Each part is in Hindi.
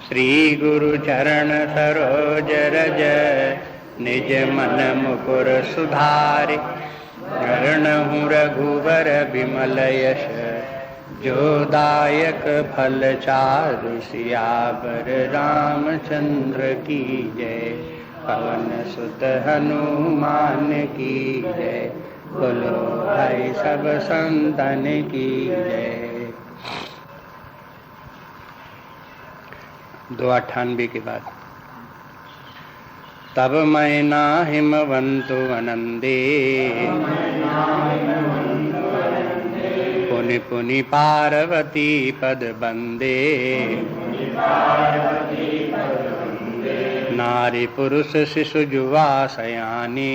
श्री गुरु चरण सरोज रज निज मन मुकुर सुधारि। शरणहु रघुवर बिमल यश जो दायक फल चारु। सियावर रामचंद्र की जय। पवन सुत हनुमान की जय। बोलो भाई सब संतन की जय। 298 के बाद। तब मैना हिमवंतु आनंदे पुनि पुनि पार्वती पद बंदे। नारी पुरुष शिशु जुवा सयाने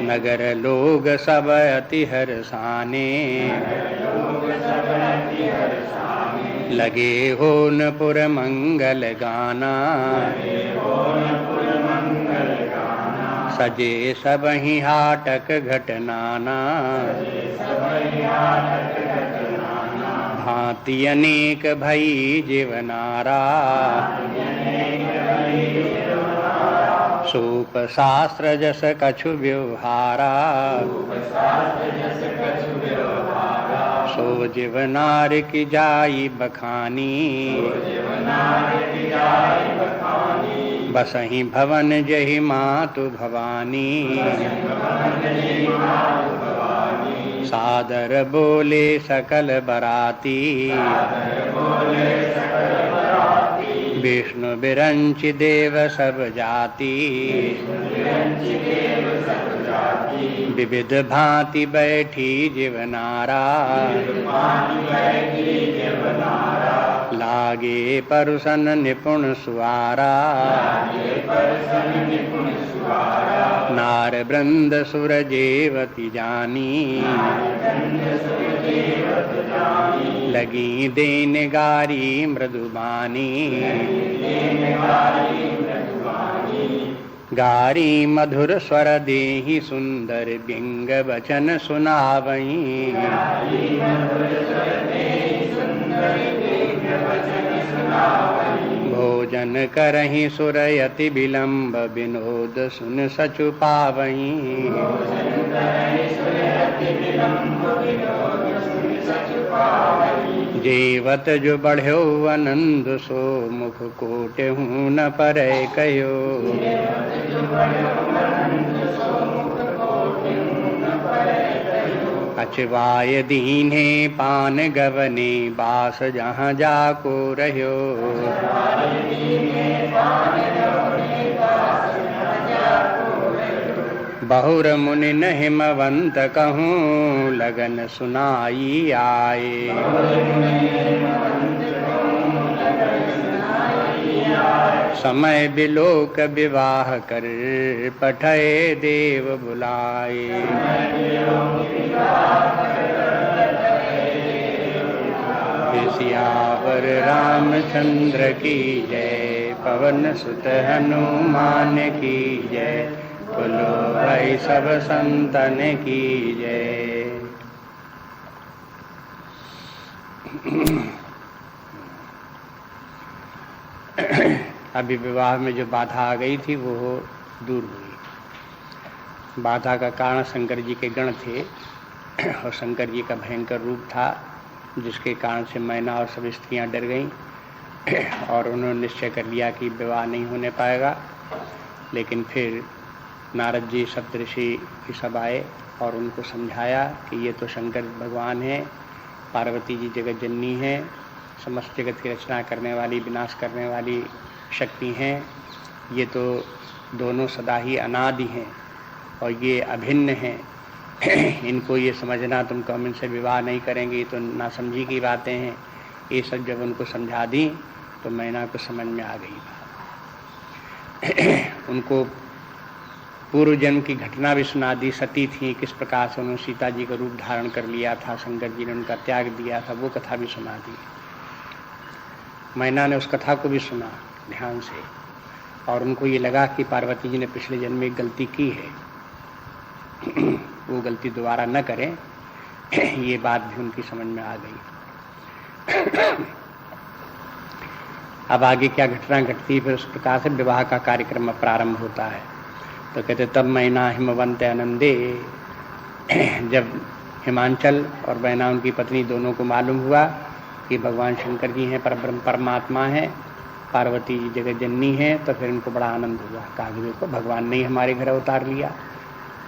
नगर लोग सब अति हर्षाने। लगे होनपुर मंगल गाना सजे सबहि हाटक घटनाना। भांति अनेक भई जीवनारा सूप शास्त्र जस कछु व्यवहारा। सो जीवनार की जाई बखानी बसहि भवन जहि मातु भवानी। सादर बोले सकल बराती विष्णु बिरंच देव सब जाति। विविध भांति बैठी जीवनारा लागे परुसन निपुण सुवारा। नार वृंद सुर जेवती जानी लगी देन गारी मृदुबानी। गारी मधुर स्वर देहि सुंदर बिंग वचन सुनावई। भोजन करहि सुरयति विलंब विनोद सुन सचु पावई। जेवत जो बढ़्यो आनंद सो मुख कोटहु न परै कयो। अचवाय दीन्हे पान गवने बास जहाँ जाको रह्यो। बहुर मुनि न हिमवंत कहूँ लगन सुनाई आए। समय बिलोक विवाह कर पठय देव बुलाए। सियावर रामचंद्र की जय। पवन सुत हनुमान की जय। बोलो भाई सब संतन की जय। अभी विवाह में जो बाधा आ गई थी वो दूर हुई। बाधा का कारण शंकर जी के गण थे और शंकर जी का भयंकर रूप था जिसके कारण से मैना और सब स्त्रियां डर गईं और उन्होंने निश्चय कर लिया कि विवाह नहीं होने पाएगा। लेकिन फिर नारद जी सप्तऋषि की सब आए और उनको समझाया कि ये तो शंकर भगवान हैं, पार्वती जी जगत जननी है, समस्त जगत की रचना करने वाली विनाश करने वाली शक्ति हैं। ये तो दोनों सदा ही अनादि हैं और ये अभिन्न हैं। इनको ये समझना तुम कम इनसे विवाह नहीं करेंगे, ये तो नासमझी की बातें हैं। ये सब जब उनको समझा दी तो मैना को समझ में आ गई। उनको पूर्व जन्म की घटना भी सुना दी। सती थी, किस प्रकार से उन्होंने सीता जी का रूप धारण कर लिया था, शंकर जी ने उनका त्याग दिया था, वो कथा भी सुना दी। मैना ने उस कथा को भी सुना ध्यान से और उनको ये लगा कि पार्वती जी ने पिछले जन्म में एक गलती की है, वो गलती दोबारा न करें। ये बात भी उनकी समझ में आ गई। अब आगे क्या घटना घटती है, फिर उस प्रकार से विवाह का कार्यक्रम प्रारंभ होता है। तो कहते तब मैना हिमवंत आनंदे, जब हिमांचल और मैना उनकी पत्नी दोनों को मालूम हुआ कि भगवान शंकर जी हैं, परब्रह्म परमात्मा हैं, पार्वती जी जगत जननी है, तो फिर उनको बड़ा आनंद हुआ। कहा कि देखो भगवान ने ही हमारे घर अवतार लिया।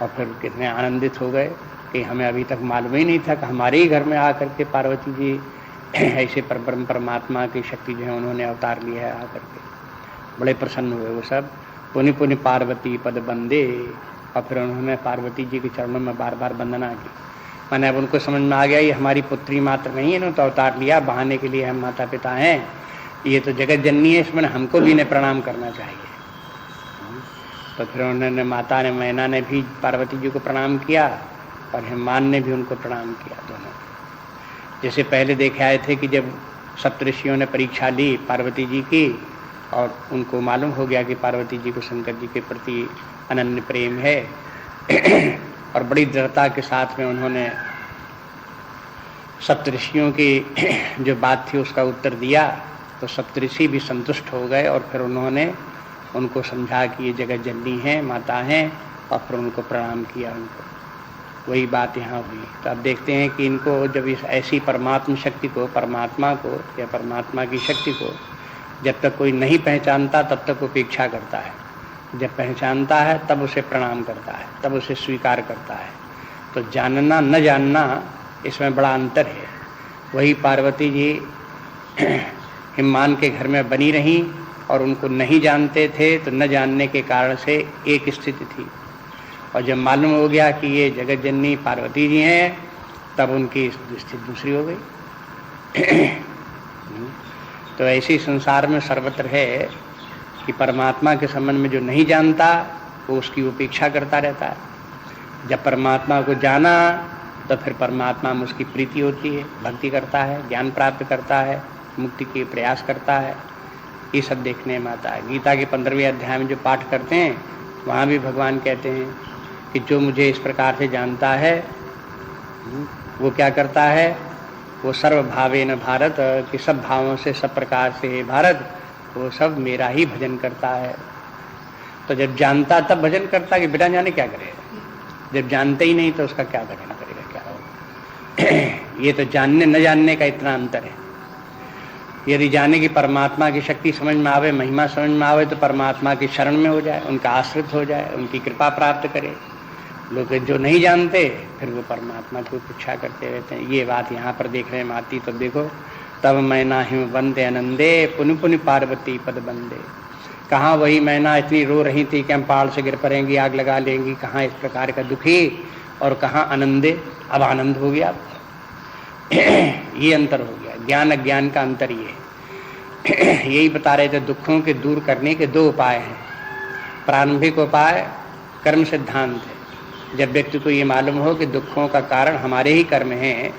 और फिर कितने आनंदित हो गए कि हमें अभी तक मालूम ही नहीं था कि हमारे ही घर में आकर के पार्वती जी ऐसे परब्रह्म परमात्मा की शक्ति जो है उन्होंने अवतार लिया है आकर के। बड़े प्रसन्न हुए वो सब। पुनि पुनि पार्वती पद बंदे, और फिर उन्होंने पार्वती जी के चरणों में बार बार वंदना की। मैंने अब उनको समझ में आ गया ये हमारी पुत्री मात्र नहीं है, इन्होंने तो अवतार लिया, बहाने के लिए हम माता पिता हैं, ये तो जगत जननी है, इसमें हमको भी इन्हें प्रणाम करना चाहिए। तो फिर उन्होंने, माता ने, मैना ने भी पार्वती जी को प्रणाम किया और हिमान ने भी उनको प्रणाम किया, दोनों। जैसे पहले देखे आए थे कि जब सप्तऋषियों ने परीक्षा ली पार्वती जी की और उनको मालूम हो गया कि पार्वती जी को शंकर जी के प्रति अनन्य प्रेम है और बड़ी दृढ़ता के साथ में उन्होंने सप्तऋषियों की जो बात थी उसका उत्तर दिया, तो सप्तऋषि भी संतुष्ट हो गए और फिर उन्होंने उनको समझा कि ये जगत जननी है, माता हैं, और फिर उनको प्रणाम किया उनको। वही बात यहाँ हुई। तो अब देखते हैं कि इनको जब इस ऐसी परमात्मा शक्ति को, परमात्मा को या परमात्मा की शक्ति को जब तक कोई नहीं पहचानता तब तक उपेक्षा करता है, जब पहचानता है तब उसे प्रणाम करता है, तब उसे स्वीकार करता है। तो जानना न जानना इसमें बड़ा अंतर है। वही पार्वती जी हिमान के घर में बनी रहीं और उनको नहीं जानते थे, तो न जानने के कारण से एक स्थिति थी, और जब मालूम हो गया कि ये जगत जननी पार्वती जी हैं तब उनकी स्थिति दूसरी हो गई। तो ऐसी संसार में सर्वत्र है कि परमात्मा के संबंध में जो नहीं जानता वो उसकी उपेक्षा करता रहता है। जब परमात्मा को जाना तो फिर परमात्मा में उसकी प्रीति होती है, भक्ति करता है, ज्ञान प्राप्त करता है, मुक्ति के प्रयास करता है। ये सब देखने में आता है। गीता के 15वें अध्याय में जो पाठ करते हैं वहाँ भी भगवान कहते हैं कि जो मुझे इस प्रकार से जानता है वो क्या करता है, वो सर्वभावेन भारत, कि सब भावों से, सब प्रकार से हे भारत, वो सब मेरा ही भजन करता है। तो जब जानता तब भजन करता, कि बिना जाने क्या करेगा। जब जानते ही नहीं तो उसका क्या भजन करेगा, क्या होगा। ये तो जानने न जानने का इतना अंतर है। यदि जाने की परमात्मा की शक्ति समझ में आवे, महिमा समझ में आवे, तो परमात्मा की शरण में हो जाए, उनका आश्रित हो जाए, उनकी कृपा प्राप्त करे। लोग जो नहीं जानते फिर वो परमात्मा की उपेक्षा करते रहते हैं। ये बात यहाँ पर देखने में आती। तो देखो तब मैना हिम वंदे आनंदे, पुनि पुनि पार्वती पद बंदे। कहाँ वही मैना इतनी रो रही थी कि हम पहाड़ से गिर पड़ेंगी, आग लगा लेंगी, कहाँ इस प्रकार का दुखी, और कहाँ आनंदे, अब आनंद हो गया। ये अंतर हो गया, ज्ञान अज्ञान का अंतर ये। यही बता रहे थे दुखों के दूर करने के दो उपाय हैं। प्रारंभिक उपाय कर्म सिद्धांत है। जब व्यक्ति को ये मालूम हो कि दुखों का कारण हमारे ही कर्म हैं,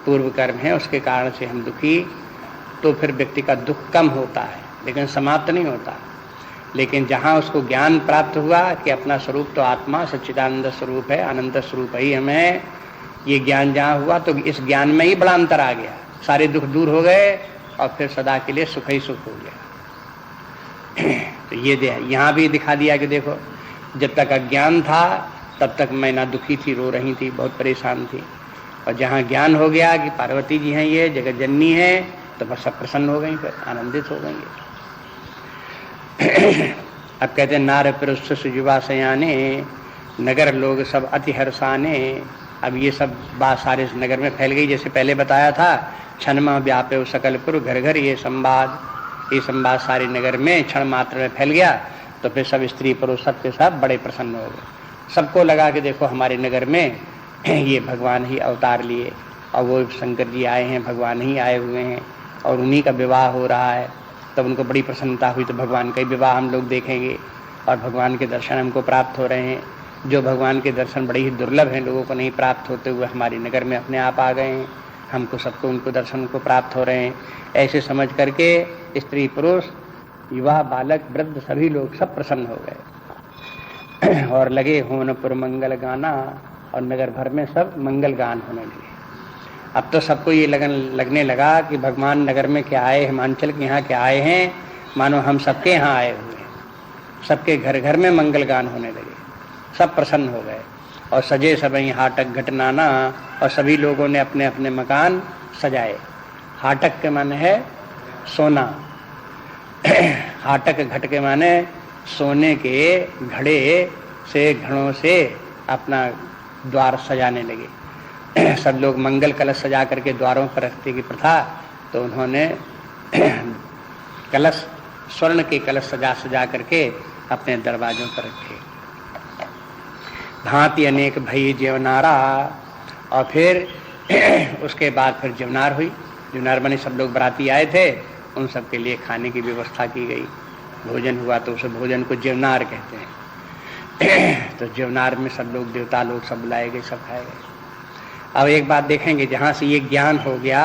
पूर्व कर्म है, उसके कारण से हम दुखी, तो फिर व्यक्ति का दुख कम होता है, लेकिन समाप्त नहीं होता। लेकिन जहाँ उसको ज्ञान प्राप्त हुआ कि अपना स्वरूप तो आत्मा सच्चिदानंद स्वरूप है, अनंत स्वरूप ही हमें, ये ज्ञान जहाँ हुआ तो इस ज्ञान में ही बड़ा अंतर आ गया। सारे दुख दूर हो गए और फिर सदा के लिए सुख ही सुख हो गया। तो ये यहाँ भी दिखा दिया कि देखो जब तक अज्ञान था तब तक मैना दुखी थी, रो रही थी, बहुत परेशान थी, और जहाँ ज्ञान हो गया कि पार्वती जी हैं, ये जगत जननी है, तो बस सब प्रसन्न हो गई, फिर आनंदित हो गई। अब कहते हैं नार पुरुष युवा सयाने, नगर लोग सब अति हर्षाने। अब ये सब बात सारे नगर में फैल गई। जैसे पहले बताया था क्षण में व्यापे सकलपुर, घर घर ये संवाद सारे नगर में क्षण मात्र में फैल गया। तो फिर सब स्त्री पुरुष सब के सब बड़े प्रसन्न हो गए। सबको लगा कि देखो हमारे नगर में ये भगवान ही अवतार लिए, और वो शंकर जी आए हैं, भगवान ही आए हुए हैं, और उन्हीं का विवाह हो रहा है। तब उनको बड़ी प्रसन्नता हुई, तो भगवान का ही विवाह हम लोग देखेंगे और भगवान के दर्शन हमको प्राप्त हो रहे हैं। जो भगवान के दर्शन बड़े ही दुर्लभ हैं, लोगों को नहीं प्राप्त होते हुए हमारे नगर में अपने आप आ गए हैं, हमको सबको उनको दर्शन को प्राप्त हो रहे हैं। ऐसे समझ करके स्त्री पुरुष युवा बालक वृद्ध सभी लोग सब प्रसन्न हो गए और लगे होनपुर मंगल गाना, और नगर भर में सब मंगल गान होने लगे। अब तो सबको ये लगने लगा कि भगवान नगर में क्या आए, हिमांचल के यहाँ क्या आए हैं, मानो हम सबके यहाँ आए हुए हैं। सबके घर घर में मंगल गान होने लगे, सब प्रसन्न हो गए और सजे सबई हाटक घटनाना, और सभी लोगों ने अपने अपने मकान सजाए। हाटक के माने है सोना, हाटक घट के माने सोने के घड़े से, घड़ों से अपना द्वार सजाने लगे। सब लोग मंगल कलश सजा करके द्वारों पर रखने की प्रथा, तो उन्होंने कलश, स्वर्ण के कलश सजा सजा करके अपने दरवाजों पर रखे। भांति अनेक भई जीवनारा, और फिर उसके बाद फिर जीवनार हुई। जीवनार बने सब लोग बराती आए थे, उन सब के लिए खाने की व्यवस्था की गई, भोजन हुआ, तो उस भोजन को जीवनार कहते हैं। तो जीवनार में सब लोग, देवता लोग सब बुलाए गए, सब खाए गए। अब एक बात देखेंगे, जहाँ से ये ज्ञान हो गया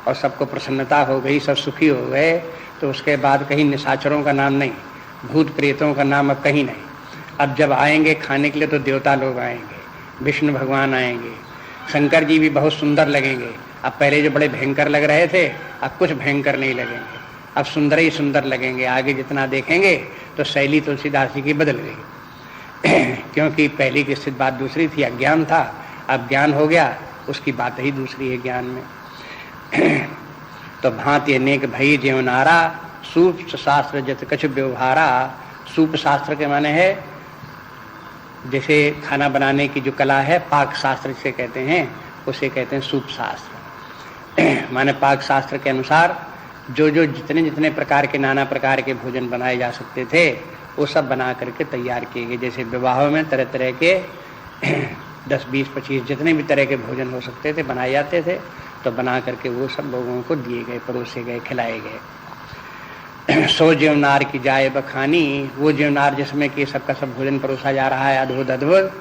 और सबको प्रसन्नता हो गई, सब सुखी हो गए, तो उसके बाद कहीं निशाचरों का नाम नहीं, भूत प्रेतों का नाम अब कहीं नहीं। अब जब आएंगे खाने के लिए तो देवता लोग आएंगे, विष्णु भगवान आएंगे, शंकर जी भी बहुत सुंदर लगेंगे। अब पहले जो बड़े भयंकर लग रहे थे, अब कुछ भयंकर नहीं लगेंगे, अब सुंदर ही सुंदर लगेंगे। आगे जितना देखेंगे तो शैली तुलसीदास जी की बदल गई क्योंकि पहले की स्थित बात दूसरी थी, अज्ञान था, अब ज्ञान हो गया, उसकी बात ही दूसरी है ज्ञान में। तो भांति अनेक भई जीवनारा, सूप शास्त्र जत कछु व्यवहारा। सूप शास्त्र के माने है जैसे खाना बनाने की जो कला है, पाक शास्त्र जिसे कहते हैं, उसे कहते हैं सूप शास्त्र। माने पाक शास्त्र के अनुसार जो जो जितने जितने प्रकार के, नाना प्रकार के भोजन बनाए जा सकते थे, वो सब बना करके तैयार किए गए। जैसे विवाहों में तरह तरह के 10, 20, 25 जितने भी तरह के भोजन हो सकते थे बनाए जाते थे, तो बना करके वो सब लोगों को दिए गए, परोसे गए, खिलाए गए। सो जीवनार की जाए बखानी, वो जीवनार जिसमें कि सबका सब भोजन परोसा जा रहा है, अद्भुत अद्भुत,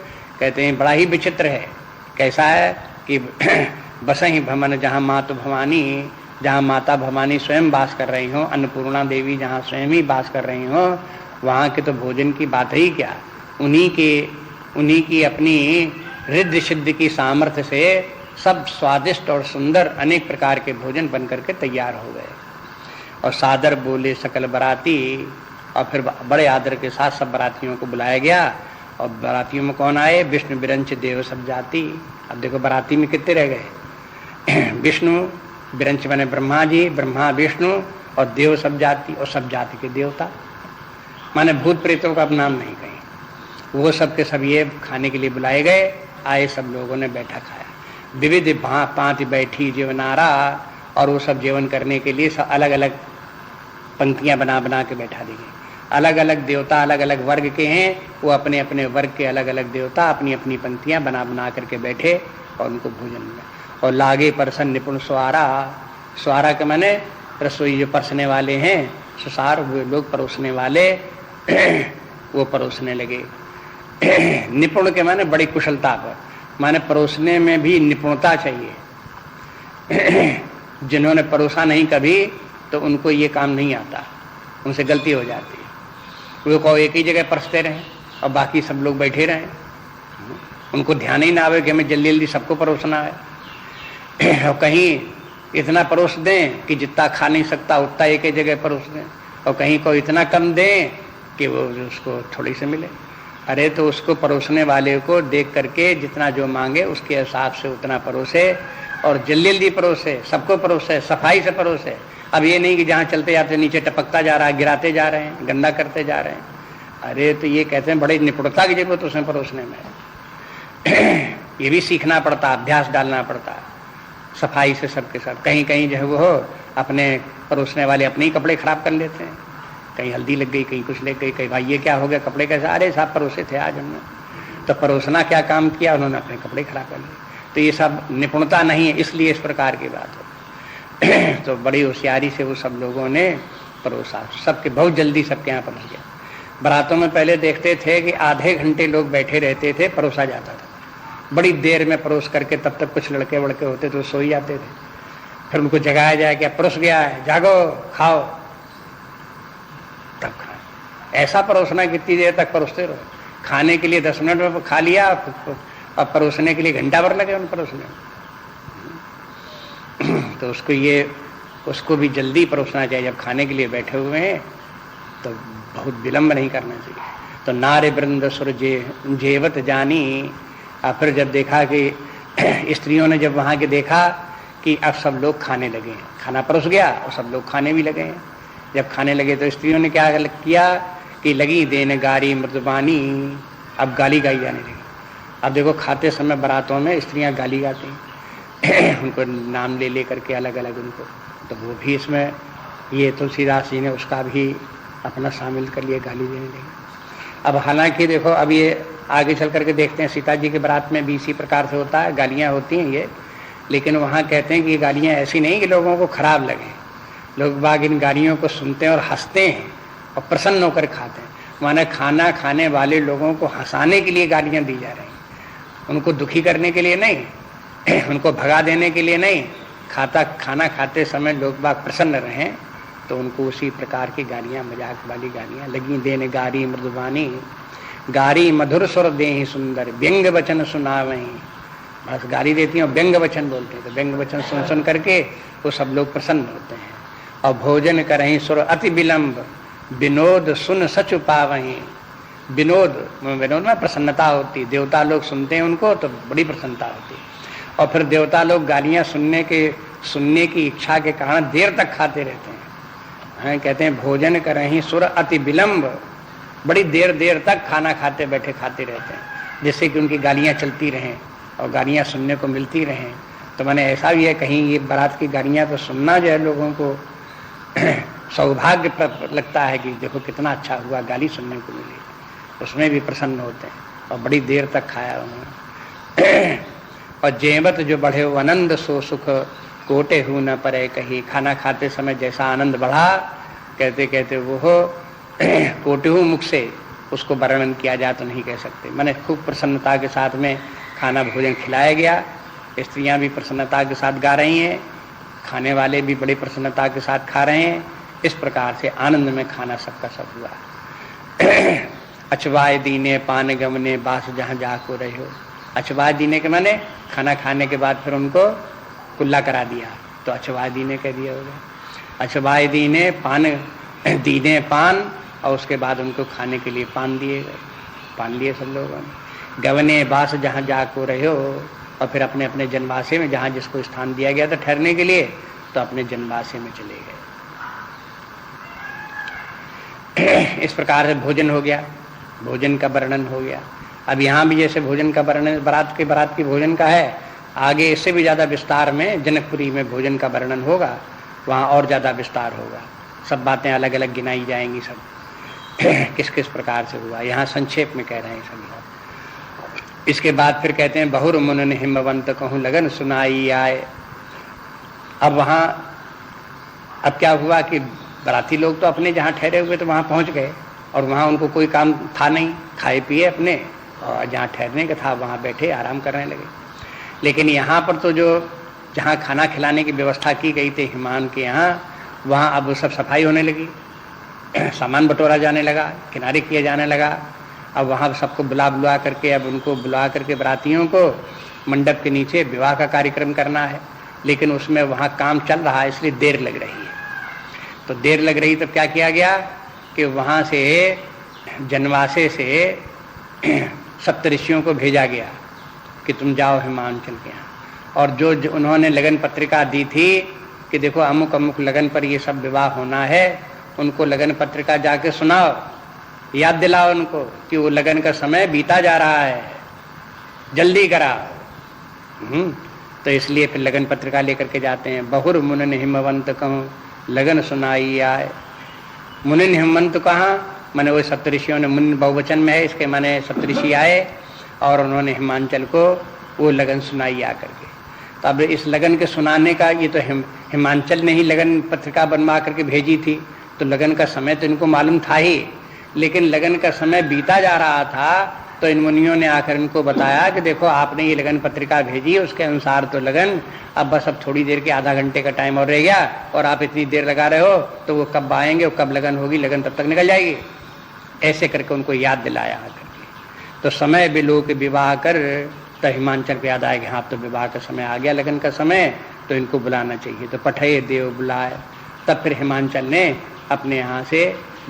कहते हैं बड़ा ही विचित्र है। कैसा है कि बसही भवन जहाँ मातु भवानी, जहाँ माता भवानी स्वयं वास कर रही हो, अन्नपूर्णा देवी जहाँ स्वयं ही वास कर रही हो, वहाँ के तो भोजन की बात ही क्या। उन्हीं की अपनी रिद्धि सिद्धि की सामर्थ्य से सब स्वादिष्ट और सुंदर अनेक प्रकार के भोजन बन करके तैयार हो गए। और सादर बोले सकल बराती, और फिर बड़े आदर के साथ सब बरातियों को बुलाया गया। और बरातियों में कौन आए? विष्णु बिरंच देव सब जाति। अब देखो बराती में कितने रह गए? विष्णु, बिरंच बने ब्रह्मा जी, ब्रह्मा विष्णु, और देव सब जाति, और सब जाति के देवता, माने भूत प्रेतों का अब नाम नहीं कहीं। वो सब के सब ये खाने के लिए बुलाए गए। आए, सब लोगों ने बैठा खाया। विविध भांति बैठी जीवनारा, और वो सब जीवन करने के लिए सब अलग अलग पंक्तियां बना बना के बैठा दी गई। अलग अलग देवता अलग अलग वर्ग के हैं, वो अपने अपने वर्ग के अलग अलग देवता अपनी अपनी पंक्तियां बना बना करके बैठे और उनको भोजन मिला। और लागे परसन निपुण स्वारा, स्वारा के माने रसोई जो परसने वाले हैं, सुसार हुए लोग परोसने वाले वो परोसने लगे। निपुण के माने बड़ी कुशलता पर, माने परोसने में भी निपुणता चाहिए। जिन्होंने परोसा नहीं कभी, तो उनको ये काम नहीं आता, उनसे गलती हो जाती है। वो को एक ही जगह परसते रहें और बाकी सब लोग बैठे रहें, उनको ध्यान ही ना आवे कि हमें जल्दी जल्दी सबको परोसना है। और कहीं इतना परोस दें कि जितना खा नहीं सकता उतना एक ही जगह परोस दें, और कहीं को इतना कम दें कि वो उसको थोड़ी से मिले। अरे तो उसको परोसने वाले को देख करके जितना जो मांगे उसके हिसाब से उतना परोसे, और जल्दी जल्दी परोसे, सबको परोसे, सफाई से परोसे। अब ये नहीं कि जहाँ चलते जाते नीचे टपकता जा रहा है, गिराते जा रहे हैं, गंदा करते जा रहे हैं। अरे तो ये कहते हैं बड़ी निपुणता की जरूरत उसमें परोसने में। ये भी सीखना पड़ता, अभ्यास डालना पड़ता, सफाई से सबके सब। कहीं कहीं जो है वो अपने परोसने वाले अपने ही कपड़े खराब कर लेते हैं, कहीं हल्दी लग गई, कहीं कुछ लग गई, कहीं भाई ये क्या हो गया कपड़े कैसे, अरे साहब परोसे थे आज हमने, तो परोसना क्या काम किया, उन्होंने अपने कपड़े खराब कर लिए। तो ये सब निपुणता नहीं है, इसलिए इस प्रकार की बात हो। तो बड़ी होशियारी से वो सब लोगों ने परोसा, सबके बहुत जल्दी सबके यहाँ परोस गया। बारातों में पहले देखते थे कि आधे घंटे लोग बैठे रहते थे, परोसा जाता था, बड़ी देर में परोस करके, तब तक कुछ लड़के वड़के होते तो सो ही जाते थे। फिर उनको जगाया जाए कि परोस गया है, जागो खाओ, तब खाए। ऐसा परोसना कितनी देर तक परोसते रहो। खाने के लिए 10 मिनट में खा लिया, और परोसने के लिए घंटा भर लगे उन परोसने में। तो उसको भी जल्दी परोसना चाहिए। जब खाने के लिए बैठे हुए हैं तो बहुत विलम्ब नहीं करना चाहिए। तो नारे वृंद सुर जेवत जानी। और फिर जब देखा कि स्त्रियों ने जब वहाँ के देखा कि अब सब लोग खाने लगे हैं, खाना परोस गया और सब लोग खाने भी लगे हैं। जब खाने लगे तो स्त्रियों ने क्या किया कि लगी देने गारी मृदबानी, अब गाली गाई जाने लगी। अब देखो खाते समय बारातों में स्त्रियां गाली गाती हैं उनको नाम ले ले करके अलग अलग उनको, तो वो भी इसमें ये तुलसीदास जी ने उसका भी अपना शामिल कर लिया, गाली देने लगी। अब हालांकि देखो अब ये आगे चल करके देखते हैं सीता जी के बारात में भी इसी प्रकार से होता है, गालियाँ होती हैं ये, लेकिन वहाँ कहते हैं कि ये गालियाँ ऐसी नहीं कि लोगों को खराब लगे। लोग बाग इन गालियों को सुनते हैं और हंसते हैं और प्रसन्न होकर खाते हैं। माने खाना खाने वाले लोगों को हंसाने के लिए गालियाँ दी जा रही हैं, उनको दुखी करने के लिए नहीं, उनको भगा देने के लिए नहीं। खाना खाते समय लोग बाग प्रसन्न रहें तो उनको उसी प्रकार की गालियाँ, मजाक वाली गालियाँ लगी देने गारी मृदुबानी। गारी मधुर सुर देहि सुंदर व्यंग वचन सुनावहीं। बस गाली देती हैं और व्यंग वचन बोलते हैं, तो व्यंग वचन सुन सुन करके वो सब लोग प्रसन्न होते हैं। और भोजन करहीं सुर अति विलम्ब विनोद सुन सच पावहीं। विनोद में प्रसन्नता होती, देवता लोग सुनते हैं उनको तो बड़ी प्रसन्नता होती। और फिर देवता लोग गालियाँ सुनने की इच्छा के कारण देर तक खाते रहते हैं। कहते हैं भोजन करहीं सुर अति विलम्ब, बड़ी देर तक खाना खाते रहते हैं, जिससे कि उनकी गालियाँ चलती रहें और गालियाँ सुनने को मिलती रहें। तो मैंने ऐसा भी है कहीं ये बारात की गालियाँ तो सुनना जो है लोगों को सौभाग्य लगता है कि देखो कितना अच्छा हुआ, गाली सुनने को मिली, उसमें भी प्रसन्न होते हैं। और बड़ी देर तक खाया उन्होंने। और जेवत जो बढ़े वो आनंद सो सुख कोटे हूँ न परे कहीं। खाना खाते समय जैसा आनंद बढ़ा, कहते कहते वो कोटे हूँ मुख से उसको वर्णन किया जाए तो नहीं कह सकते। मैंने खूब प्रसन्नता के साथ में खाना भोजन खिलाया गया, स्त्रियां भी प्रसन्नता के साथ गा रही हैं, खाने वाले भी बड़ी प्रसन्नता के साथ खा रहे हैं। इस प्रकार से आनंद में खाना सबका सब हुआ। अचवाय दीने पान गमने बास जहाँ जा को रहे हो। अचवाय दीने के माने खाना खाने के बाद फिर उनको कुल्ला करा दिया तो अचवाय दीने कह दिया हो गया। अचवाय दीने पान दीने पान, और उसके बाद उनको खाने के लिए पान दिए गए, पान लिए सब लोगों ने। गवने बास जहाँ जा को रहे हो, और फिर अपने अपने जनवासे में जहाँ जिसको स्थान दिया गया था ठहरने के लिए तो अपने जनवासे में चले गए। इस प्रकार से भोजन हो गया, भोजन का वर्णन हो गया। अब यहाँ भी जैसे भोजन का वर्णन बारात की भोजन का है, आगे इससे भी ज़्यादा विस्तार में जनकपुरी में भोजन का वर्णन होगा, वहाँ और ज़्यादा विस्तार होगा। सब बातें अलग अलग गिनाई जाएंगी, सब किस किस प्रकार से हुआ, यहाँ संक्षेप में कह रहे हैं सभी। इसके बाद फिर कहते हैं बहुर मुन हिमवंत कहूँ लगन सुनाई आए। अब वहाँ अब क्या हुआ कि बाराती लोग तो अपने जहाँ ठहरे हुए तो वहाँ पहुँच गए, और वहाँ उनको कोई काम था नहीं, खाए पिए अपने, और जहाँ ठहरने का था वहाँ बैठे आराम करने लगे। लेकिन यहाँ पर तो जो जहाँ खाना खिलाने की व्यवस्था की गई थी हिमान के यहाँ, वहाँ अब सब सफाई होने लगी, सामान बटोरा जाने लगा, किनारे किया जाने लगा। अब वहाँ सबको बुला करके, अब उनको बुला करके बारातियों को मंडप के नीचे विवाह का कार्यक्रम करना है, लेकिन उसमें वहाँ काम चल रहा है इसलिए देर लग रही है। तो देर लग रही तब क्या किया गया कि वहाँ से जनवासे से सप्तऋषियों को भेजा गया कि तुम जाओ हिमांचल के यहाँ, और जो उन्होंने लगन पत्रिका दी थी कि देखो अमुक अमुक लगन पर ये सब विवाह होना है, उनको लगन पत्रिका जाके सुनाओ, याद दिलाओ उनको कि वो लगन का समय बीता जा रहा है, जल्दी कराओ। तो इसलिए फिर लगन पत्रिका लेकर के जाते हैं। बहुर मुनिन हिमवंत कहूँ लगन सुनाई आए। मुनिन हिमवंत कहाँ, माने वो सप्तऋषियों ने, मुनिन बहुवचन में है, इसके माने सप्तऋषि आए और उन्होंने हिमांचल को वो लगन सुनाई आकर के। तो अब इस लगन के सुनाने का, ये तो हिमांचल ने ही लगन पत्रिका बनवा करके भेजी थी, तो लगन का समय तो इनको मालूम था ही, लेकिन लगन का समय बीता जा रहा था तो इन मुनियों ने आकर इनको बताया कि देखो आपने ये लगन पत्रिका भेजी, उसके अनुसार तो लगन अब बस अब थोड़ी देर के आधा घंटे का टाइम और रह गया, और आप इतनी देर लगा रहे हो, तो वो कब आएंगे और कब लगन होगी, लगन तब तक निकल जाएगी। ऐसे करके उनको याद दिलाया करके। तो समय बिलो के विवाह कर, तो हिमांचल पे याद आएगा, हाँ तो विवाह का समय आ गया, लगन का समय, तो इनको बुलाना चाहिए। तो पठय देव बुलाए। तब फिर हिमांचल ने अपने यहाँ से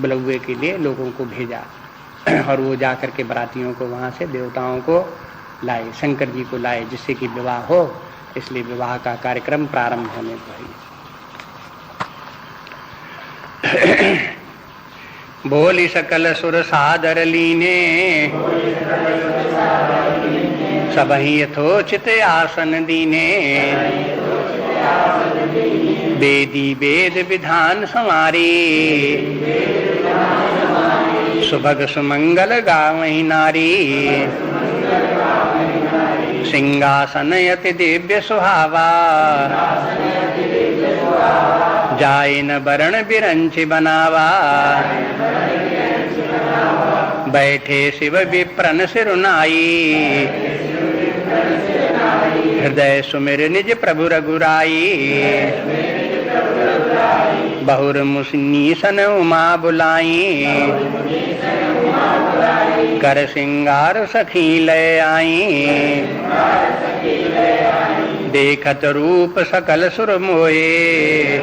बुलौए के लिए लोगों को भेजा और वो जा करके बरातियों को वहाँ से देवताओं को लाए, शंकर जी को लाए, जिससे कि विवाह हो। इसलिए विवाह का कार्यक्रम प्रारंभ होने पर बोली सकल सुर सादर लीने, सबहि यथोचित आसन दीने। वेदी वेद विधान संवारी, सुभग सुमंगल गावहि नारी। सिंहासन यति दिव्य सुहावा, जाय न वरण बिरंच बनावा। बैठे शिव विप्रन सिरुनाई, हृदय सुमिर निज प्रभु रघुराई। बहुर मुसनीसन उमा बुलाई, कर सिंगार सखी लय आई। देखत रूप सकल सुर मोहे,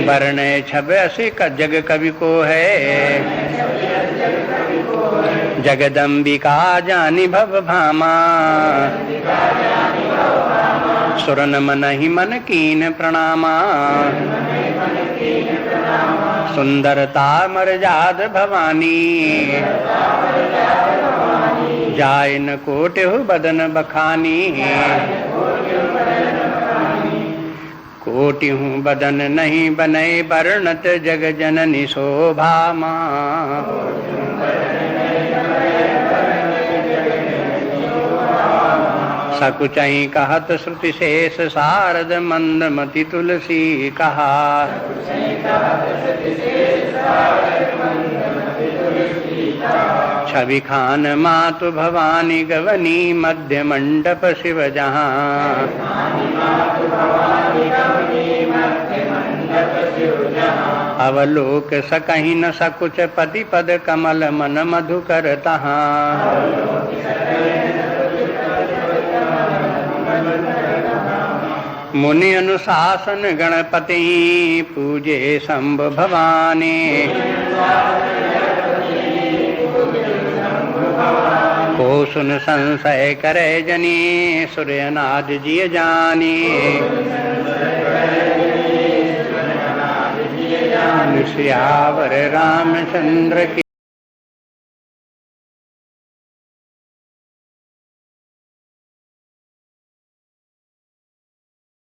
वर्णय छब असी जग कवि को है। जगदम्बिका जानी भव भामा, सुरन मन ही मन कीन प्रणामा। सुंदरता मर्याद भवानी, जाय न कोटि बदन बखानी। कोटि हूँ बदन नहीं बने, वर्णत जग जननी शोभा माँ। सकुचई कहत श्रुति शेष शारद, मंदमति तुलसी कहा। छवि खान मातु भवानी गवनी, मध्य मंडप शिव जहाँ। अवलोक सकहि न सकुच, पति पद कमल मन मधुकर तहाँ। मुनि अनुशासन गणपति, पूजे शंभ भवानी। को सुन संशय करे जनी, सूर्यनाद जिय जानी। सियावर रामचंद्र की।